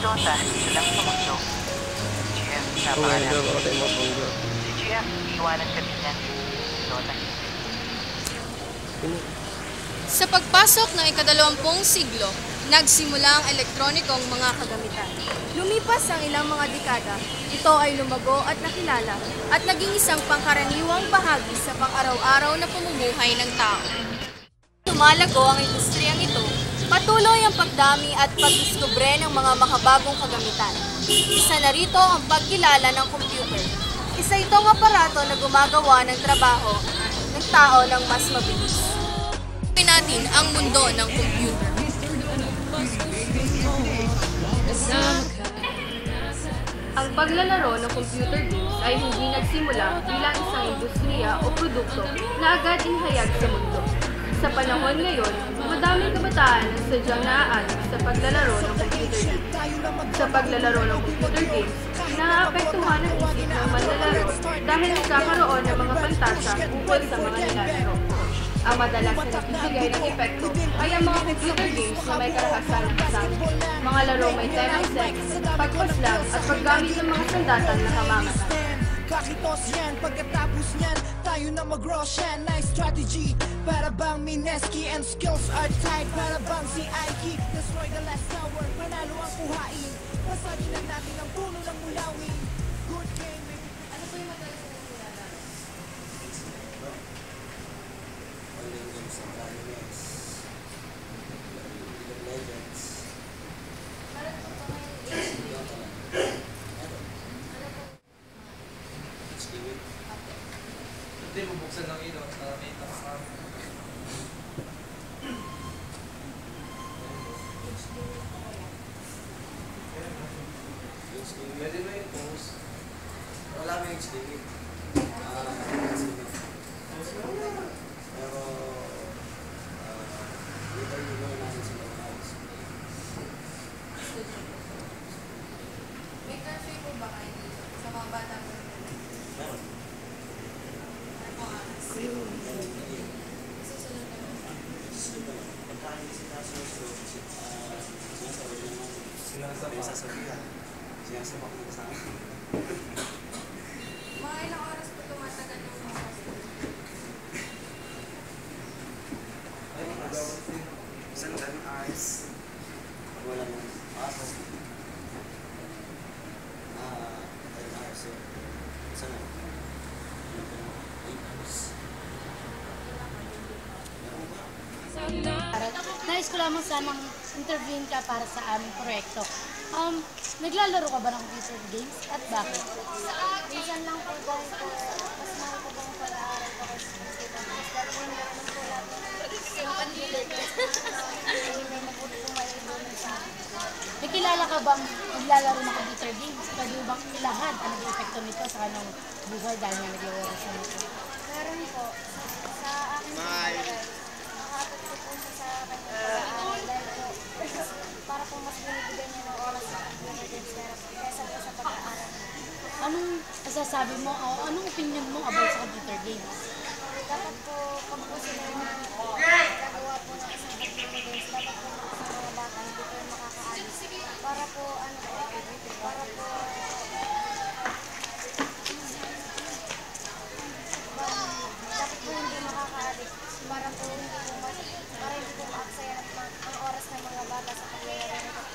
Dota, dito lang sa mundo. Si GF, napaalam. Si GF, iiwanan ka din yan. Dota. Sa pagpasok ng ika-20 siglo, nagsimula ang elektronikong mga kagamitan. Lumipas ang ilang mga dekada, ito ay lumago at nakilala at naging isang pangkaraniwang bahagi sa pang-araw-araw na pamumuhay ng tao. Lumalago ang industriyang ito, patuloy ang pagdami at pagdiskubre ng mga makabagong kagamitan. Isa na rito ang pagkilala ng computer. Isa itong aparato na gumagawa ng trabaho ng tao ng mas mabilis. Natin ang mundo ng computer. Ang paglalaro ng computer games ay hindi nagsimula bilang isang industriya o produkto na agad inihayag sa mundo. Sa panahon ngayon, madaming kabataan ang sadyang naaadik sa paglalaro ng computer games. Sa paglalaro ng computer games, naaapektuhan ang isip ng manlalaro dahil nagkakaroon ng mga pantasya ukol sa mga nilalaro. Ang madalas na nagbibigay ng epekto ay ang mga computer games na may karahasan ng sound, mga laro may temang sex, pagpaslang at paggamit ng mga sandatan na kamamatay. Kakitos yan, pagkatapos yan, tayo na mag-Roshan. Nice strategy, para bang Mineski and skills are tight. Para bang si Aiki, destroy the last tower, panalo ang kuhain. Pasagin lang natin ang puno ng mulawin. Good game, baby. Ano po yung madalas na nilala? Hindi, bubuksan ng ilo. May takam. Pwede ba yung post? Wala may HDMI. Pero, dito yung mga natin sa mga house. May curfew po ba kayo dito sa mga bata po? Meron. Susunod naman. Pagka hindi sila susunod, sinasabi naman. Sinasabi. Sinasabi ko sa akin. Mga ilang oras po tumatagal ng mga customer? Isang 10 hours. Pag wala nang pasok. 10 hours yun. Isang 8 hours. Meron ba? Nais ko lamang sanang intervene ka para sa aming proyekto. Naglalaro ka ba ng computer games at bakit? Minsan lang po dahil po, mas mahal ko bang pag-aaral ko kasi mas dati po naman po natin yung computer games hindi mabuti po maiibunan sa akin. May kilala ka bang naglalaro ng computer games? Pwede mo bang ilahad ang epekto nito sa kanyang buhay dahil nga naglalaro siya nito? Meron po, sa akin po nakakapit po siya sa kanyang pag-aaral dahil po para po mas binibigyan niya ng oras sa computer games kaysa po sa pag-aaral. Anong masasabi mo o anong opinion mo about sa computer games? Dapat po, pag po sila yung gagawa po ng isang computer games, dapat po sa mga bata hindi po makakaalis. Para po, para po, dapat po hindi makakaalis. Para po hindi po maaksaya ang oras ng mga bata sa paglalaro ng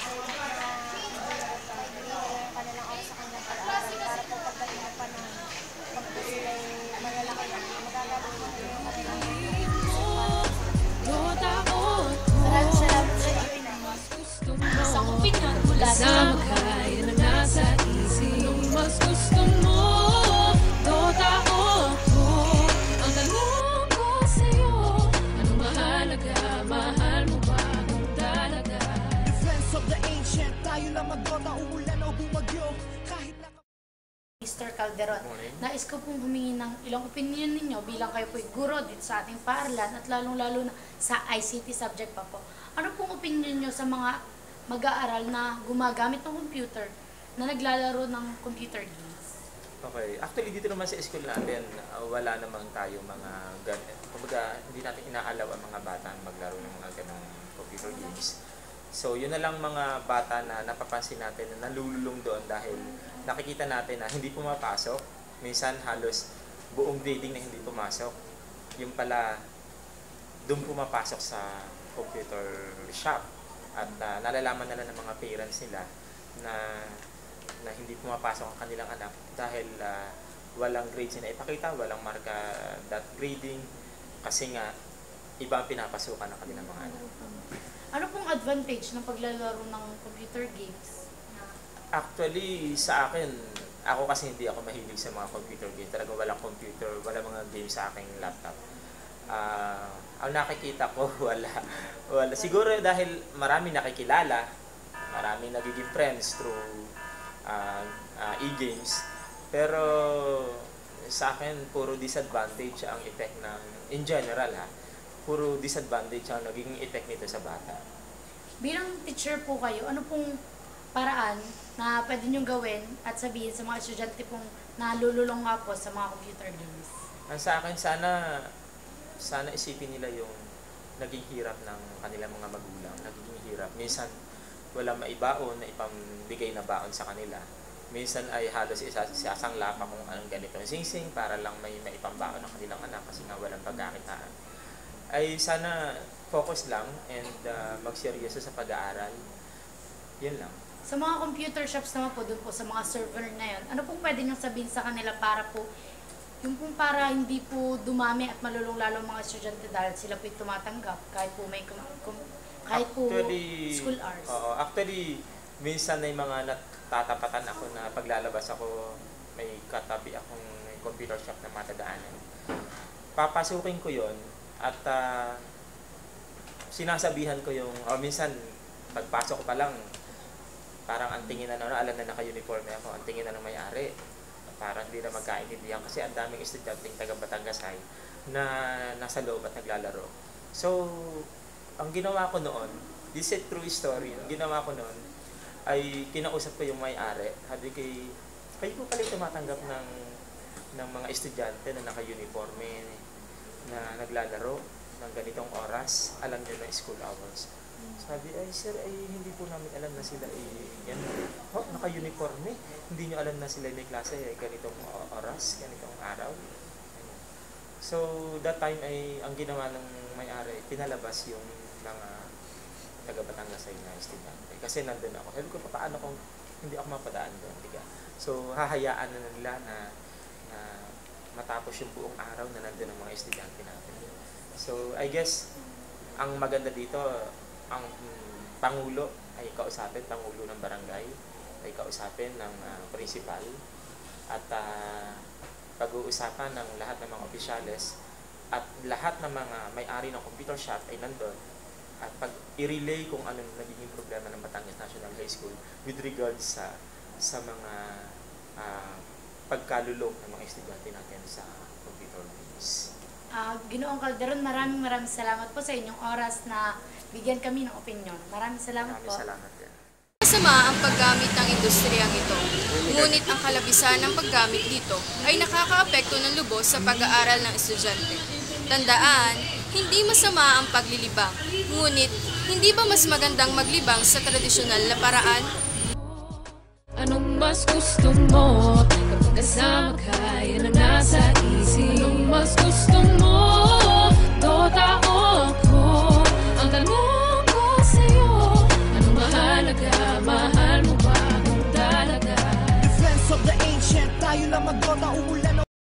kanilang oras sa kanilang pag-aaral. Para po pagdating ng panahon, pag po sila malalaki na, magagalong po nila yung kanilang Maraming salamat sa iyo, Inay. Isang opinion mula sa Kaya na nasa isip, mas gusto mo Dota o ko. Ang tanong ko sa'yo, anong mahalaga? Mahal mo ba kung talaga? Defense of the ancient, tayo lang mag-Dota, umulan o bumagyo. Kahit na Mr. Calderon. Nais ko pong humingi ng ilang opinion ninyo bilang kayo po'y guro dito sa ating paaralan at lalong-lalo na sa ICT subject pa po. Ano pong opinion nyo sa mga mag-aaral na gumagamit ng computer na naglalaro ng computer games? Okay. Actually, dito naman sa school natin, wala namang tayo mga kumbaga, hindi natin inaalaw ang mga bata maglaro ng mga ganong computer games. So yun na lang mga bata na napapansin natin na nalululong doon dahil nakikita natin na hindi pumapasok. Minsan halos buong grading na hindi pumasok. Yung pala doon pumapasok sa computer shop. At nalalaman nila ng mga parents nila na hindi pumapasok ang kanilang anak dahil walang grades na ipakita, walang marka grading kasi nga iba ang pinapasukan ng kanilang mga anak. Ano pong advantage ng paglalaro ng computer games? Actually, sa akin, ako kasi hindi ako mahilig sa mga computer games. Talagang walang computer, walang mga games sa aking laptop. Ang nakikita ko, wala. Siguro dahil marami nakikilala, marami nagiging friends through e-games. Pero sa akin, puro disadvantage ang effect ng, in general puro disadvantage ang naging effect nito sa bata. Bilang teacher po kayo, ano pong paraan na pwede niyong gawin at sabihin sa mga estudyante pong nalululong nga po sa mga computer games? Ang sa akin, sana isipin nila yung naging hirap ng kanilang mga magulang. Naging hirap. Minsan, wala maibaon na ipambigay na baon sa kanila. Minsan ay halos isasangla pa kung anong ganito sing-sing para lang may maipambaon ng kanilang anak kasi nga walang pagkakitaan. Ay sana focus lang and magseryoso sa pag-aaral. Yun lang. Sa mga computer shops naman po, doon po sa mga server na yun, ano pong pwede niyong sabihin sa kanila para po, yung pong para hindi po dumami at malulong lalo mga estudyante dahil sila po tumatanggap kahit po may kahit po school hours. Actually, minsan may mga natatapatan ako na paglalabas ako, may katabi akong computer shop na matadaanan. Papasukin ko yon at sinasabihan ko yung, minsan pagpasok ko pa lang, parang ang tingin na alam na naka-uniforme ako, ang tingin na ng may-ari. Parang hindi na magkaintindihan kasi ang daming estudyanteng taga Batangas High na nasa loob at naglalaro. So, ang ginawa ko noon, this is a true story, ang ginawa ko noon ay kinausap ko yung may-ari. Sabi kayo po pala tumatanggap ng mga estudyante na naka-uniforme na naglalaro ng ganitong oras, alam nyo na school hours. Sabi, ay sir, hindi po namin alam na sila naka-uniforme. Hindi nyo alam na sila may klase ganitong oras, ganitong araw. So, that time ay ang ginawa ng may-ari, pinalabas yung mga taga-Batangas ay na estudyante. Kasi nandun ako. Sabi ko, paano kung hindi ako mapadaan doon? Diga? So, hahayaan na nila na matapos yung buong araw na nandun ang mga estudyante natin. So, I guess, ang maganda dito, ang Pangulo ay kausapin, Pangulo ng barangay ay kausapin ng principal at pag-uusapan ng lahat ng mga opisyales at lahat ng mga may-ari ng computer shop ay nandun at pag-i-relay kung anong nagiging problema ng Batangas National High School with regards sa mga pagkalulong ng mga estudyante natin sa computer games. Ginoong Calderon, maraming salamat po sa inyong oras na bigyan kami ng opinion. Maraming salamat po. Maraming salamat din. Masama ang paggamit ng industriyang ito. Ngunit ang kalabisan ng paggamit dito ay nakakaapekto ng lubos sa pag-aaral ng estudyante. Tandaan, hindi masama ang paglilibang. Ngunit, hindi ba mas magandang maglibang sa tradisyonal na paraan? Anong mas gusto mo? Kapag kasama ka, yan ang nasa isip. Anong mas gusto mo? Dota o ako? Ang tanong ko sa'yo, anong mahalaga? Mahal mo ba kung talaga? Defense of the ancient, tayo lang magdota